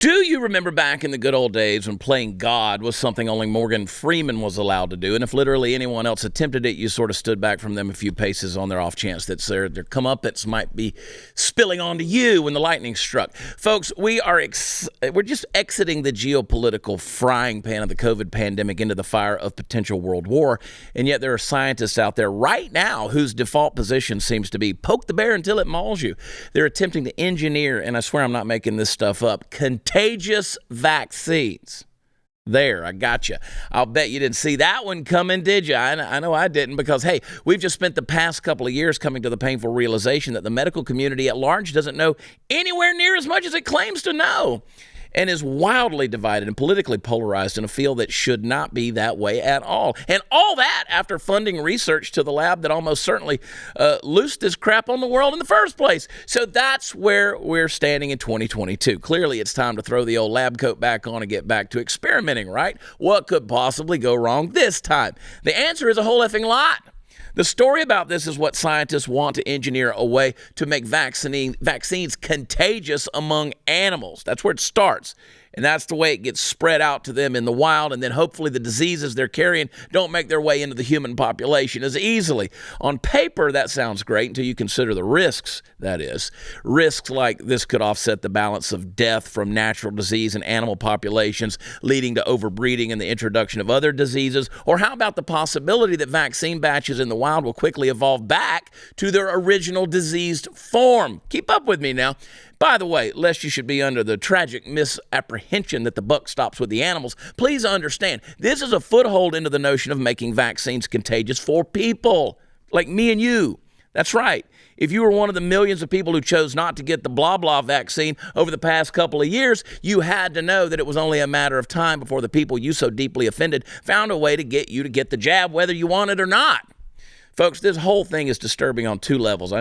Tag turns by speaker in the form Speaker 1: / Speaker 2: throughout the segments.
Speaker 1: Do you remember back in the good old days when playing God was something only Morgan Freeman was allowed to do? And if literally anyone else attempted it, you sort of stood back from them a few paces on their off chance that their comeuppance might be spilling onto you when the lightning struck. Folks, we're just exiting the geopolitical frying pan of the COVID pandemic into the fire of potential world war. And yet there are scientists out there right now whose default position seems to be poke the bear until it mauls you. They're attempting to engineer, and I swear I'm not making this stuff up, contagious vaccines. There, I got you. I'll bet you didn't see that one coming, did you? I know I didn't, because, hey, we've just spent the past couple of years coming to the painful realization that the medical community at large doesn't know anywhere near as much as it claims to know, and is wildly divided and politically polarized in a field that should not be that way at all. And all that after funding research to the lab that almost certainly loosed this crap on the world in the first place. So that's where we're standing in 2022. Clearly, it's time to throw the old lab coat back on and get back to experimenting, right? What could possibly go wrong this time? The answer is a whole effing lot. The story about this is what scientists want to engineer a way to make vaccines contagious among animals. That's where it starts. And that's the way it gets spread out to them in the wild. And then hopefully the diseases they're carrying don't make their way into the human population as easily. On paper, that sounds great until you consider the risks, that is. Risks like this could offset the balance of death from natural disease in animal populations, leading to overbreeding and the introduction of other diseases. Or how about the possibility that vaccine batches in the wild will quickly evolve back to their original diseased form? Keep up with me now. By the way, lest you should be under the tragic misapprehension that the buck stops with the animals, please understand, this is a foothold into the notion of making vaccines contagious for people like me and you. That's right. If you were one of the millions of people who chose not to get the blah blah vaccine over the past couple of years, you had to know that it was only a matter of time before the people you so deeply offended found a way to get you to get the jab, whether you want it or not. Folks, this whole thing is disturbing on two levels.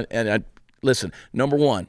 Speaker 1: Listen, number one,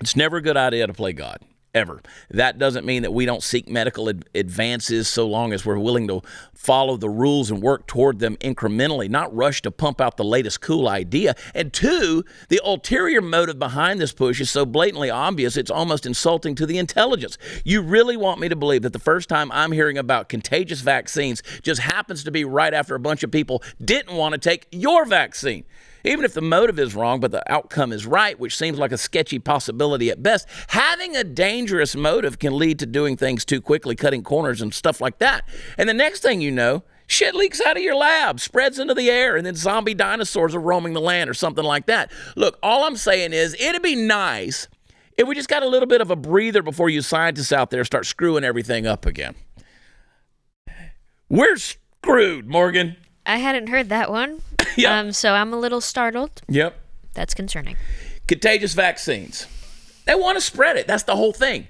Speaker 1: it's never a good idea to play God, ever. That doesn't mean that we don't seek medical advances so long as we're willing to follow the rules and work toward them incrementally, not rush to pump out the latest cool idea. And two, the ulterior motive behind this push is so blatantly obvious, it's almost insulting to the intelligence. You really want me to believe that the first time I'm hearing about contagious vaccines just happens to be right after a bunch of people didn't want to take your vaccine? Even if the motive is wrong, but the outcome is right, which seems like a sketchy possibility at best, having a dangerous motive can lead to doing things too quickly, cutting corners and stuff like that. And the next thing you know, shit leaks out of your lab, spreads into the air, and then zombie dinosaurs are roaming the land or something like that. Look, all I'm saying is it'd be nice if we just got a little bit of a breather before you scientists out there start screwing everything up again. We're screwed, Morgan.
Speaker 2: I hadn't heard that one.
Speaker 1: Yep.
Speaker 2: So I'm a little startled.
Speaker 1: Yep.
Speaker 2: That's concerning.
Speaker 1: Contagious vaccines. They want to spread it. That's the whole thing.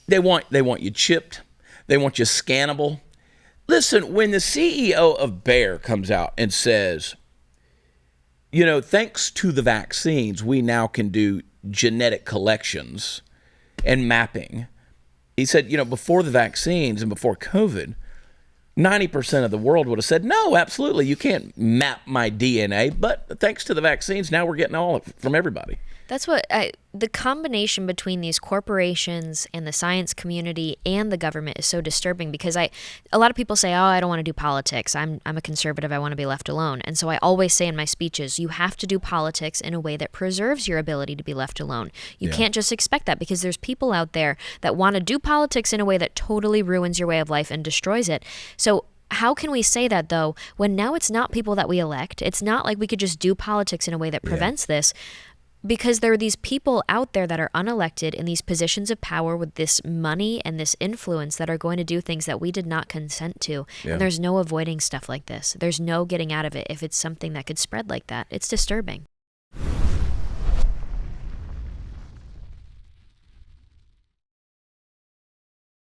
Speaker 1: They want you chipped. They want you scannable. Listen, when the CEO of Bayer comes out and says, thanks to the vaccines, we now can do genetic collections and mapping. He said, before the vaccines and before COVID, 90% of the world would have said, no, absolutely, you can't map my DNA. But thanks to the vaccines, now we're getting all from everybody.
Speaker 2: That's what the combination between these corporations and the science community and the government is so disturbing, because a lot of people say, oh, I don't want to do politics. I'm a conservative. I want to be left alone. And so I always say in my speeches, you have to do politics in a way that preserves your ability to be left alone. You can't just expect that, because there's people out there that want to do politics in a way that totally ruins your way of life and destroys it. So how can we say that, though, when now it's not people that we elect? It's not like we could just do politics in a way that prevents this. Because there are these people out there that are unelected in these positions of power with this money and this influence that are going to do things that we did not consent to. Yeah. And there's no avoiding stuff like this. There's no getting out of it if it's something that could spread like that. It's disturbing.